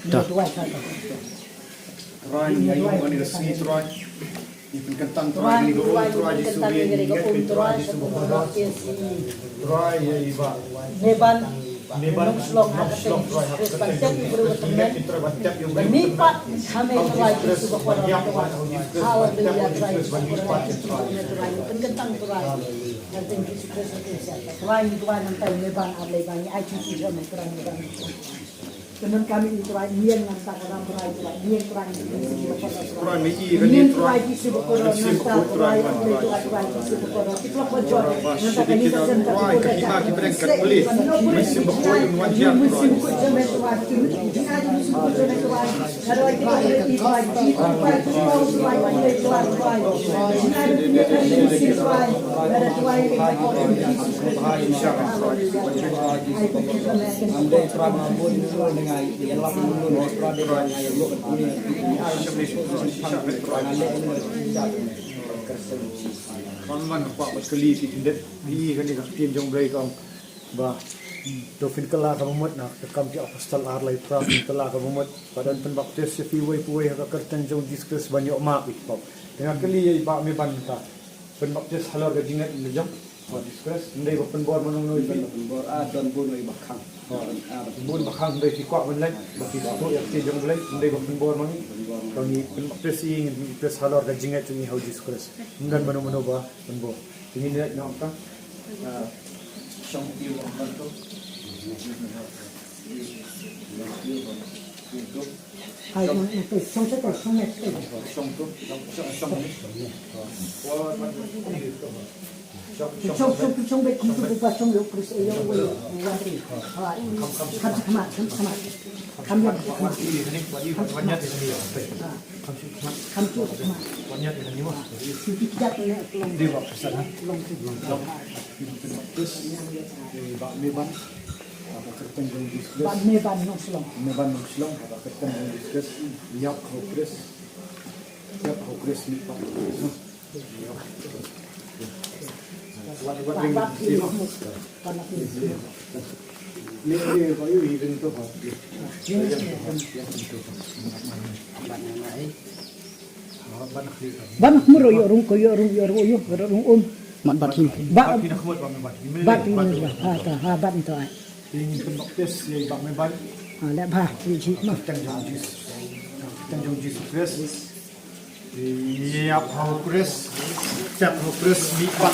Try ni ayun mo ni resmi try. Ipin kantang try ni go try di subi ni ipin try di subi try ya iba. Neban slong try hak tertentu ni try baca yung Nipat kami try di subi ko na hal dia try kentang try nanti try nanti neban alai bani ai cuci sama kurang Kemudian kami itu yang nanta orang berai yang kurang try ni i try di sebuah koran nanta try di sebuah koran itu apa jual nanta kami tak try kita berangkat beli musim berkoy wajib musim zaman try jika di musim zaman try kalau kita di try semua try jika di musim try ada try Andai Prabambun dengan yang lapun dulu Pradera yang lu ini man pak berkeli si tindet di kan ni tim jong break kong ba dofin kala ka momot na kam ti apostol ar lai pra kala ka momot padan pen baptis si piwai puai ka kertan jong discuss banyak ma pi pop dengan keli ba me ban ka pen baptis halor ka jingat le jong discuss ndai ba pen bor manung noi pen bor a don bun noi bakhang bun bakhang ndai ti kwa ban lai ba ti to yak ti jong lai ndai ba pen bor mangi kau ni pen baptis ing baptis halor ka jingat ni how discuss ngan manu ba pen bor ini ni nak ka Song tiu amban tu Hai itu song tu song ni song tu song ni song bet tu pas song lu terus iyo wantri kama banyak ini mah tidak long di bawah sana terus bak meban apa kertas yang diskus meban noslong apa kertas yang diskus liap progres ni pak ni kau ini itu apa Banyak muro yorung mat batin ba ha bat itu ai ingin penoktes yang bak meban le ba ji ma Tanjung Jesus Siap progres, lipat.